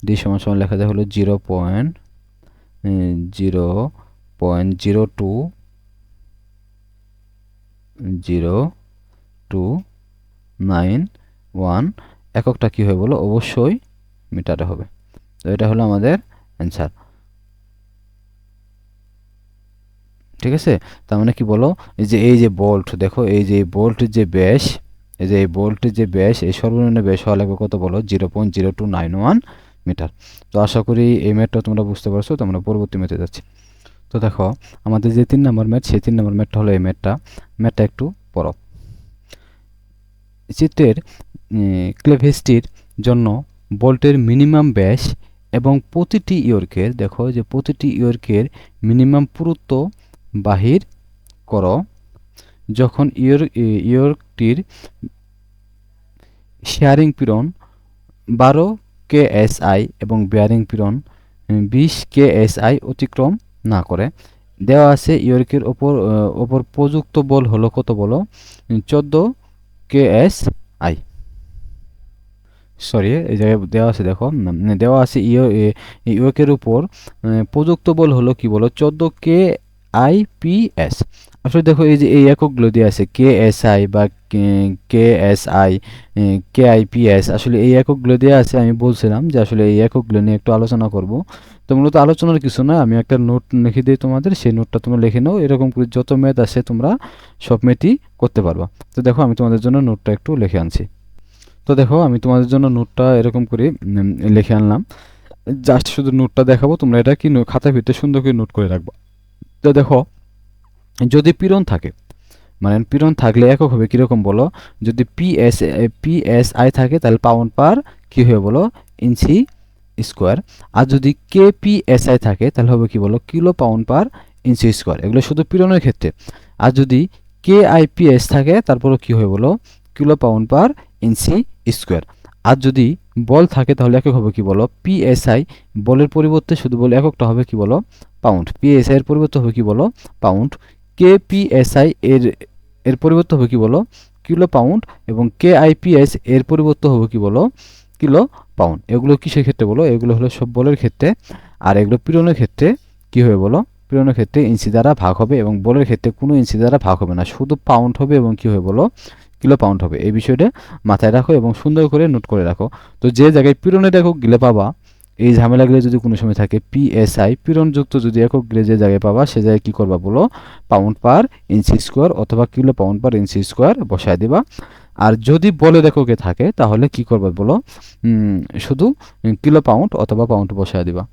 ডি সমান সমান লেখা যায় হলো 0.0291। এককটা কি হয় বলো, অবশ্যই মিটারে হবে। তো এটা হলো আমাদের অ্যান্সার। ঠিক আছে। তার মানে কি বলো, এই যে বোল্ট দেখো, এই যে বোল্টের যে ব্যাস, এই যে এই বোল্টের যে ব্যাস, এই সর্বনিম্ন ব্যাস হওয়া লাগবে কত বলো, 0.0291 মিটার। তো আশা করি এই ম্যাথটা তোমরা বুঝতে পারছো। তো আমরা পরবর্তী ম্যাথে যাচ্ছি। তো দেখো আমাদের যে 3 নম্বর ম্যাথ, সেই 3 নম্বর ম্যাথটা হলো এই ম্যাথটা একটু পড়ো। চিত্রের ক্লেভেজটির জন্য বোল্টের মিনিমাম ব্যাস এবং প্রতিটি ইয়র্কের, দেখো যে প্রতিটি ইয়র্কের মিনিমাম পুরুত্ব বাহির করো। যখন ইয়র্কটির শেয়ারিং পীড়ন 12 KSI এবং বেয়ারিং পীড়ন 20 KSI অতিক্রম না করে। দেওয়া আছে ইয়র্কের ওপর প্রযুক্ত বল হলো কত বলো, 14 KSI। সরি, এই জায়গায় দেওয়া আছে দেখো, দেওয়া আছে ইয়র্কের উপর প্রযুক্ত বল হলো কি বলো, 14 KIPS। আসলে দেখো এই যে এই এককগুলো দেওয়া আছে KSI বা KSI, KIPS, আসলে এই এককগুলো দেওয়া আছে। আমি বলছিলাম যে আসলে এই এককগুলো নিয়ে একটু আলোচনা করব। তো মূলত আলোচনার কিছু না, আমি একটা নোট লিখে দিই তোমাদের, সেই নোটটা তোমরা লিখে নাও। এরকম করে যত ম্যাথ আছে তোমরা সব ম্যাথই করতে পারবা। তো দেখো আমি তোমাদের জন্য নোটটা একটু লিখে আনছি। তো দেখো আমি তোমাদের জন্য নোটটা এরকম করে লিখে আনলাম। জাস্ট শুধু নোটটা দেখাবো, তোমরা এটা কি খাতার ভিতরে সুন্দর করে নোট করে রাখবা। তো দেখো যদি পীড়ন থাকে, মানে পীড়ন থাকলে একক হবে কীরকম বলো, যদি PSI থাকে তাহলে পাউন্ড পার কী হবে বলো, ইঞ্চি স্কোয়ার। আর যদি KPSI থাকে তাহলে হবে কি বলো, kilo pound per inch square. এগুলো শুধু পীড়নের ক্ষেত্রে। আর যদি KIPS থাকে তারপরে কি হবে বলো, kilo pound per inch square. আর যদি বল থাকে তাহলে একক হবে কি বলো, PSI। বলের পরিবর্তে শুধু বলে এককটা হবে কি বলো, পাউন্ড। PSI এর পরিবর্তে হবে কি বলো, পাউন্ড। KPSI এর পরিবর্তে হবে কি বলো, কিলো পাউন্ড। এবং KIPS এর পরিবর্তে হবে কি বলো, কিলো পাউন্ড। এগুলো কিসের ক্ষেত্রে বলো, এগুলো হলো সব বলের ক্ষেত্রে। আর এগুলো পীড়নের ক্ষেত্রে কি হবে বলো, পীড়নের ক্ষেত্রে ইঞ্চি দ্বারা ভাগ হবে, এবং বলের ক্ষেত্রে কোনো ইঞ্চি দ্বারা ভাগ হবে না, শুধু পাউন্ড হবে এবং কি হবে বলো, কিলো পাউন্ড হবে। এই বিষয়টা মাথায় রাখো এবং সুন্দর করে নোট করে রাখো। তো যে জায়গায় পীড়নের একক গিলে পাবা, এই ঝামেলাগুলো যদি কোনো সময় থাকে পিএসআই পীড়নযুক্ত যদি একক যে জায়গায় পাবা সে জায়গায় কী করবা বলো পাউন্ড পার ইঞ্চি স্কোয়ার অথবা kilo pound per inch square বসায় দিবা। আর যদি বলের এককে থাকে তাহলে কি করবা বলো শুধু কিলো পাউন্ড অথবা পাউন্ড বসায় দিবা।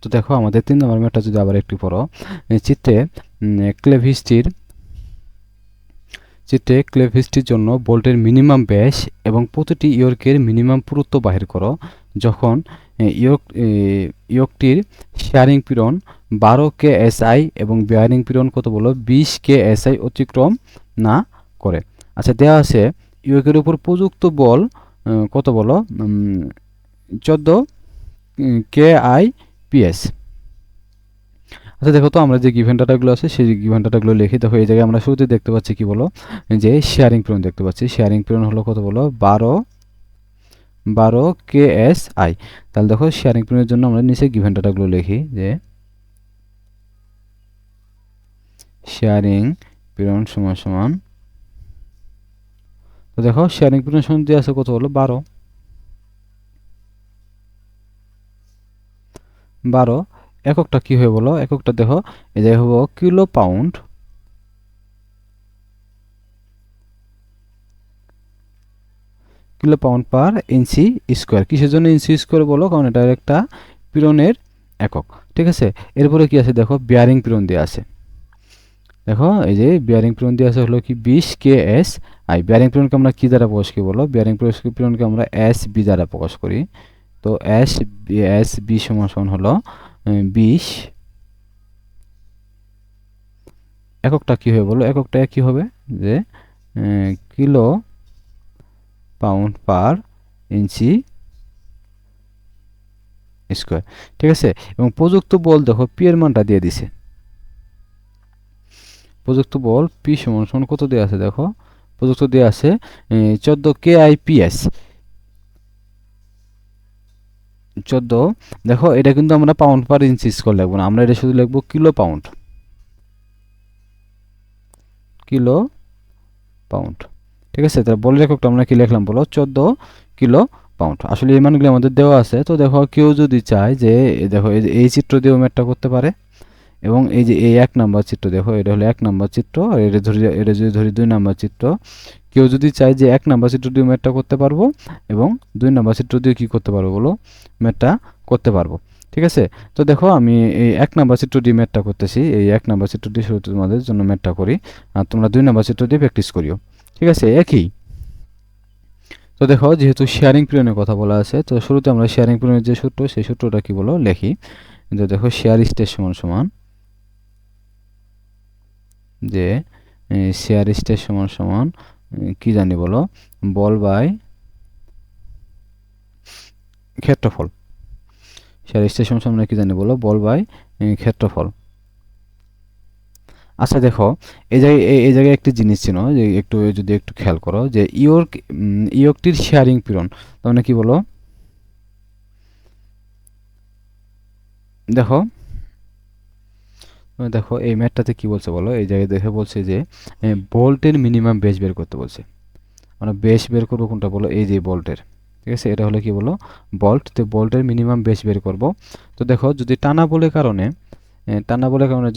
তো দেখো আমাদের 3 নম্বর ম্যাথটা যদি আবার একটু পড়ো, চিত্রে ক্লেভিসটির জন্য বোল্টের মিনিমাম ব্যাস এবং প্রতিটি ইয়র্কের মিনিমাম পুরুত্ব বাহির করো যখন ইয়র্কটির শেয়ারিং পীড়ন 12 KSI এবং বেয়ারিং পীড়ন কত বলো 20 KSI অতিক্রম না করে। আচ্ছা দেওয়া আছে ইয়র্কের উপর প্রযুক্ত বল কত বলো 14 KIPS। আচ্ছা দেখো তো আমরা যে গিভেন ডাটাগুলো আছে সেই গিভেন ডাটাগুলো লিখি। দেখো এই জায়গায় আমরা শুরুতে দেখতে পাচ্ছি কি বলো যে শেয়ারিং পীড়ন দেখতে পাচ্ছি। শেয়ারিং পীড়ন হলো কত বলো 12 KSI। তাহলে দেখো শেয়ারিং পীড়নের জন্য আমরা নিচে গিভেন ডাটাগুলো লিখি যে শেয়ারিং পীড়ন সমান সমান, তো দেখো শেয়ারিং পীড়ন সমান দিয়ে আছে কত হলো 12। এককটা কি হয়ে বলো, এককটা দেখো এই জায়গায় হবো kilo pound per inch square. কিসের জন্য ইঞ্চি স্কোয়ার বলো, কারণ এটা একটা পীড়নের একক। ঠিক আছে, এরপরে কি আছে দেখো বেয়ারিং পীড়ন দিয়ে আছে। দেখো এই যে বেয়ারিং পীড়ন দিয়ে আছে হলো কি 20 KSI। বেয়ারিং পীড়নকে আমরা কি দ্বারা প্রকাশ করি বলো, বেয়ারিং পীড়নকে আমরা SB দ্বারা প্রকাশ করি। তো SB সমান হলো 20। এককটা কি হবে বলো, এককটা কি হবে যে kilo pound per inch square. ঠিক আছে, এবং প্রযুক্ত বল দেখো পি এর মানটা দিয়ে দিছে। প্রযুক্ত বল পি সমান কত দেওয়া আছে দেখো, প্রযুক্ত দেওয়া আছে 14 KIPS। 14। দেখো এটা কিন্তু আমরা পাউন্ড পার ইঞ্চি স্কোয়ার লিখবো না, আমরা এটা শুধু লিখবো কিলো পাউন্ড। ঠিক আছে, তাহলে বলের এককটা আমরা কি লিখলাম বলো 14 কিলো পাউন্ড। আসলে এই মানগুলি আমাদের দেওয়া আছে। তো দেখো কেউ যদি চায় যে দেখো এই চিত্র দিয়েও ম্যাথটা করতে পারে, এবং এই যে এই 1 নাম্বার চিত্র দেখো এটা হলো 1 নাম্বার চিত্র, আর এটা যদি ধরি 2 নাম্বার চিত্র। কেউ যদি চায় যে 1 নাম্বার চিত্র দিয়ে ম্যাথটা করতে পারবো এবং 2 নাম্বার চিত্র দিয়ে কি করতে পারবো বলো ম্যাথটা করতে পারবো। ঠিক আছে, তো দেখো আমি এই 1 নাম্বার চিত্র দিয়ে ম্যাথটা করতেছি। এই 1 নাম্বার চিত্র দিয়ে শুরুতে তোমাদের জন্য ম্যাথটা করি, আর তোমরা 2 নাম্বার চিত্র দিয়ে প্র্যাকটিস করিও। ঠিক আছে, একই। তো দেখো যেহেতু শেয়ারিং পীড়নের কথা বলা আছে, তো শুরুতে আমরা শেয়ারিং পীড়নের যে সূত্র সেই সূত্রটা কি বলো লিখি। তো দেখো শেয়ার স্ট্রেস সমান যে শেয়ার স্ট্রেস সমান কি জানি বলো বল বাই ক্ষেত্রফল। শেয়ার স্ট্রেস সমান কি জানি বলো বল বাই ক্ষেত্রফল। আচ্ছা দেখো এই জায়গায় একটি জিনিস ছিল যে যদি একটু খেয়াল করো যে ইয়র্কটির শেয়ারিং পীড়ন, তার মানে কি বলো দেখো এই ম্যাথটাতে কি বলছে বলো, এই জায়গায় দেখে বলছে যে বোল্টের মিনিমাম বেস বের করতে বলছে। আমরা বেস বের করবো কোনটা বলো, এই যে বোল্টের। ঠিক আছে, এটা হলো কি বলো বোল্ট। তো বোল্টের মিনিমাম বেস বের করব। তো দেখো যদি টানা বলের কারণে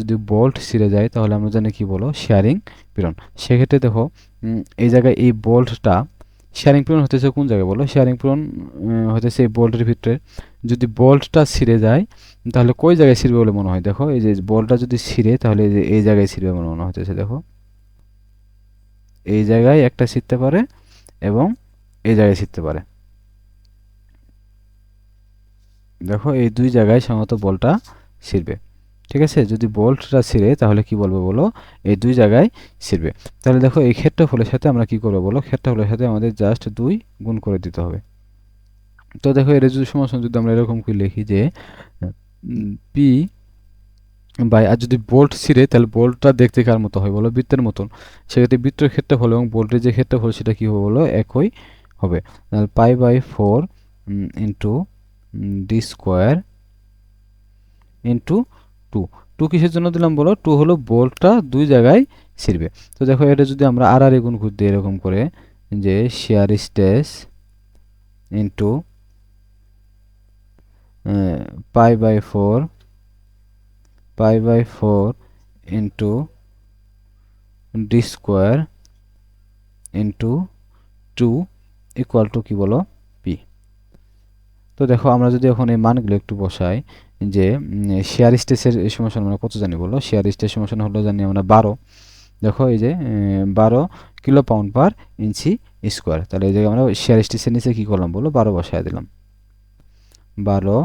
যদি বোল্ট ছিঁড়ে যায় তাহলে আমরা জানি কি বলো শেয়ারিং পীড়ন। সেক্ষেত্রে দেখো এই জায়গায় এই বোল্টটা শেয়ারিং পীড়ন হতেছে কোন জায়গায় বলো, শেয়ারিং পীড়ন হতেছে এই বোল্টের ভিতরে। যদি বোল্টটা ছিঁড়ে যায় তাহলে কই জায়গায় ছিঁড়বে বলে মনে হয়, দেখো এই যে বোল্টটা যদি ছিঁড়ে তাহলে এই জায়গায় ছিঁড়বে বলে মনে হতেছে। দেখো এই জায়গায় একটা ছিঁড়তে পারে এবং এই জায়গায় ছিঁড়তে পারে। দেখো এই দুই জায়গায় সাধারণত বলটা ছিঁড়বে। ঠিক আছে, যদি বলটা ছিঁড়ে তাহলে কি বলবো বলো এই দুই জায়গায় ছিঁড়বে। তাহলে দেখো এই ক্ষেত্রফলের সাথে আমরা কি করবো বলো, ক্ষেত্রফলের সাথে আমাদের জাস্ট 2 গুণ করে দিতে হবে। তো দেখো এর যদি সমান যদি আমরা এরকম করে লিখি যে পি বাই, আর যদি বোল্ট ছিঁড়ে তাহলে বোল্টটা দেখতে কার মতো হয় বলো বৃত্তের মতন। সেক্ষেত্রে বৃত্তের ক্ষেত্রফল এবং বোল্টের যে ক্ষেত্রফল সেটা কি হবে বলো একই হবে। তাহলে π/4 ইন্টু ডি স্কোয়ার ইন্টু 2 কিসের জন্য দিলাম বলো, 2 হলো বোল্টটা দুই জায়গায় ছিঁড়বে। তো দেখো এটা যদি আমরা আর গুণ করে দিই এরকম করে যে shear stress into pi by four into D square into 2 equal to কি বলো পি। তো দেখো আমরা যদি এখন এই মানগুলো একটু বসাই, যে শেয়ার স্ট্রেসের সমান আমরা কত জানি বলো, শেয়ার স্ট্রেস সমান হলো জানি আমরা 12। দেখো এই যে 12 kilo pound per inch square. তাহলে এই জায়গায় আমরা শেয়ার স্ট্রেসের নিচে কি করলাম বলো, 12 বসায় দিলাম। 12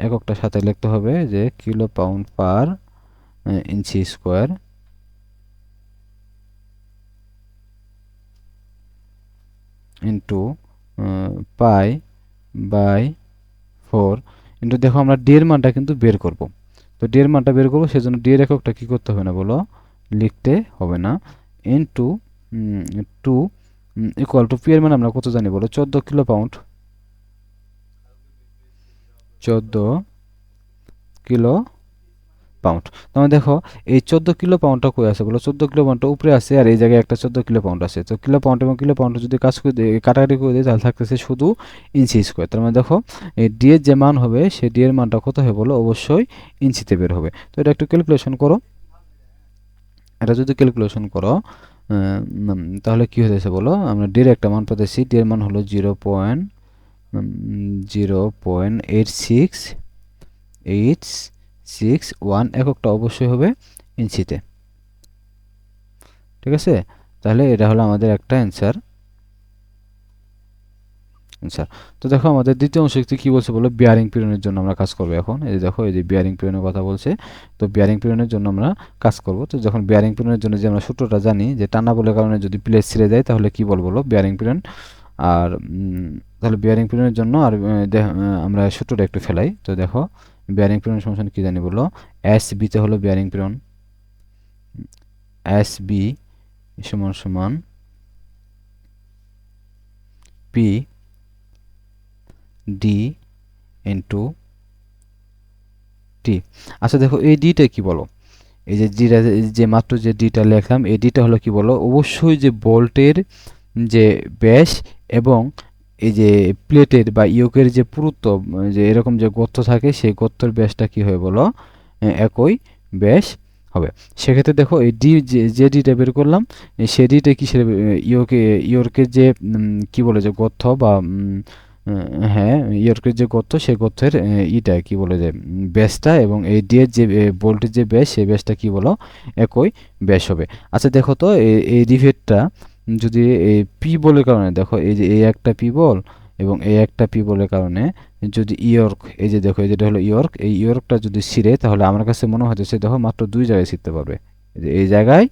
এককটা সাথে লিখতে হবে যে kilo pound per inch square into pi by 4 into, দেখো আমরা ডি এর মানটা কিন্তু বের করব। তো ডি এর মানটা বের করবো, সেজন্য ডি এর এককটা কি করতে হবে না বলো, লিখতে হবে না। ইন্টু 2 ইকুয়াল টু পি এর মান আমরা কত জানি বলো, 14 কিলো পাউন্ড। 14 kilo pound. তাহলে দেখো এই 14 কিলো পাউন্ডটা কই আছে বলো, 14 কিলো পাউন্ডটা উপরে আছে, আর এই জায়গায় একটা 14 কিলো পাউন্ড আছে। তো কিলো পাউন্ড এবং কিলো পাউন্ড যদি কাজ করে কাটাকাটি করে দিই, তাহলে থাকতেছে শুধু ইঞ্চি স্কোয়ার। তার মানে দেখো এই ডি এর যে মান হবে, সেই ডি এর মানটা কত হবে বলো, অবশ্যই ইঞ্চিতে বের হবে। তো এটা একটু ক্যালকুলেশন করো। এটা যদি ক্যালকুলেশন করো তাহলে কি হতেছে বলো, আমরা ডি এর একটা মান পাচ্ছি, ডি এর মান হলো 0.8661 এককটা অবশ্যই হবে ইঞ্চিতে। ঠিক আছে, তাহলে এটা হলো আমাদের একটা অ্যান্সার। আচ্ছা, তো দেখো আমাদের দ্বিতীয় অংশ কি বলছে বলো, বিয়ারিং পিরিয়ডের জন্য আমরা কাজ করব এখন। এই যে দেখো এই যে বিয়ারিং পিরিয়ডের কথা বলছে। তো বিয়ারিং পিরিয়ডের জন্য আমরা কাজ করব। তো যখন বিয়ারিং পিরিয়ডের জন্য যে আমরা সূত্রটা জানি, যে টানা বলের কারণে যদি প্লেট ছিঁড়ে যায়, তাহলে কি বলবো বলো, বিয়ারিং পিরিয়ড। আর তাহলে বিয়ারিং পিরিয়ডের জন্য আর আমরা সূত্রটা একটু ফেলাই। তো দেখো বিয়ারিং পিরিয়ড সমান কি জানি বলো, এস বিতে হলো বিয়ারিং পিরিয়ড, এস বি সমান সমান পি ডি ইন্টু টি। আচ্ছা দেখো এই ডিটা কি বলো, এই যে ডিটা, যে মাত্র যে ডিটা লিখলাম, এই ডিটা হলো কি বলো, অবশ্যই যে বোল্টের যে ব্যাস এবং এই যে প্লেটের বা ইয়োকের যে পুরুত্ব, যে এরকম যে গর্ত থাকে, সেই গর্তের ব্যাসটা কি হয় বলো, একই ব্যাস হবে। সেক্ষেত্রে দেখো এই ডি, যে ডিটা বের করলাম, সেই ডিটা কিসের, ইয়োর্কের যে কি বলে যে গর্ত বা হ্যাঁ ইয়র্কের যে গর্ত, সেই গর্তের ইটা কি বলে যে ব্যাসটা, এবং এই ডি এর যে বোল্টের যে ব্যাস, সেই ব্যাসটা কি বলো, একই ব্যাস হবে। আচ্ছা দেখো তো এই রিভেটটা যদি এই পি বলের কারণে, দেখো এই যে এই একটা পি বল এবং এই একটা পি বলের কারণে যদি ইয়র্ক, এই যে দেখো এই যেটা হলো ইয়র্ক, এই ইয়র্কটা যদি ছিঁড়ে, তাহলে আমার কাছে মনে হচ্ছে দেখো মাত্র দুই জায়গায় ছিঁড়তে পারবে, এই জায়গায়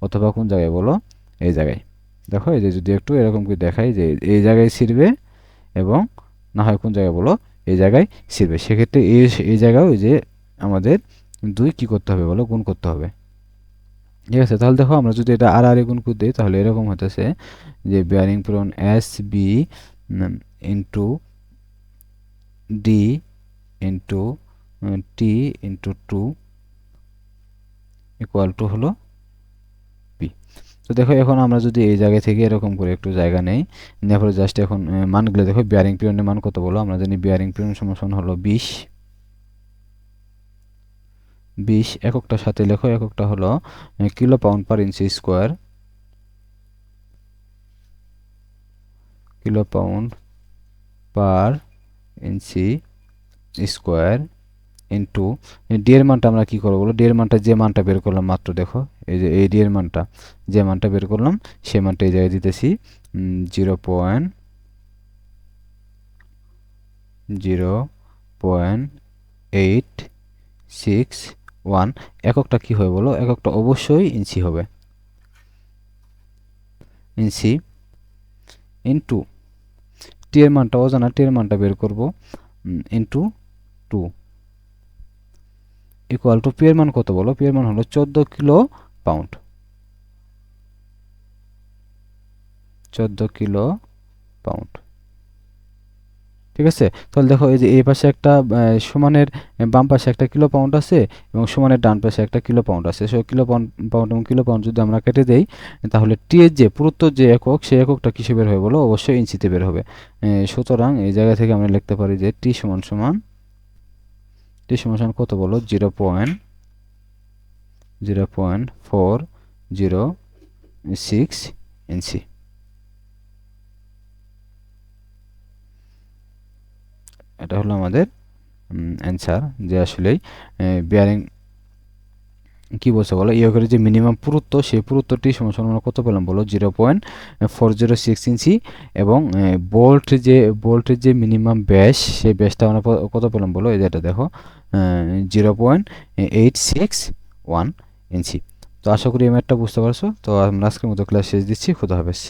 অথবা কোন জায়গায় বলো, এই জায়গায়। দেখো এই যে যদি একটু এরকম করে দেখাই, যে এই জায়গায় ছিঁড়বে এবং না হয় কোন জায়গায় বলো, এই জায়গায় ছিঁড়বে। সেক্ষেত্রে এই জায়গায় ওই যে আমাদের দুই কি করতে হবে বলো, গুণ করতে হবে। ঠিক আছে, তাহলে দেখো আমরা যদি এটা আর গুণ করে দিই, তাহলে এরকম হতেছে যে bearing period S B into D into T into 2 equal to হলো পি। তো দেখো এখন আমরা যদি এই জায়গা থেকে এরকম করে একটু জায়গা নেই, নেওয়ার পরে জাস্ট এখন মানগুলো দেখো, বিয়ারিং পিরিয়ডের মান কত বলো, আমরা জানি বিয়ারিং পিরিয়ড সমান হলো 20 এককটা সাথে লেখো, এককটা হলো kilo pound per inch square, kilo pound per inch square into D এর মানটা আমরা কি করবো বলো, ডি এর মানটা যে মানটা বের করলাম মাত্র, দেখো এই যে এই ডি এর মানটা, যে মানটা বের করলাম, সেই মানটা এই জায়গায় দিতেছি 0.0861। এককটা কি হবে বলো, এককটা অবশ্যই ইঞ্চি হবে, ইঞ্চি ইন্টু টি এর মানটা অজানা, টি এর মানটা বের করবো ইন্টু 2 ইকুয়াল টু পি এর মান কত বলো, পি এর মান হলো 14 কিলো পাউন্ড, 14 কিলো পাউন্ড। ঠিক আছে? তাহলে দেখো এই যে এই পাশে একটা সমানের বাম পাশে একটা কিলো পাউন্ড আছে এবং সমানের ডান পাশে একটা কিলো পাউন্ড আছে। সো কিলো পাউন্ড পাউন্ড এবং কিলো পাউন্ড যদি আমরা কেটে দেই, তাহলে টি এর যে পুরুত্ব যে একক, সেই এককটা কিসে বের হবে বলো? অবশ্যই ইঞ্চিতে বের হবে। সুতরাং এই জায়গা থেকে আমরা লিখতে পারি যে টি সমান সমান কত বলো? 0.406 ইঞ্চি। এটা হলো আমাদের অ্যান্সার, যে আসলেই বিয়ারিং কি বলছে বলো, ইয়কের যে মিনিমাম পুরুত্ব, সেই পুরুত্বটি সমান সমান আমরা কত পেলাম বলো? 0.406 ইঞ্চি। এবং বোল্টের যে মিনিমাম ব্যাস, সেই ব্যাসটা আমরা কত পেলাম বলো? এই যে এটা দেখো, 0.861 ইঞ্চি। তো আশা করি এই ম্যাথটা বুঝতে পারছো। তো আমরা আজকের মতো ক্লাস শেষ দিচ্ছি। খুদা হাফেজ।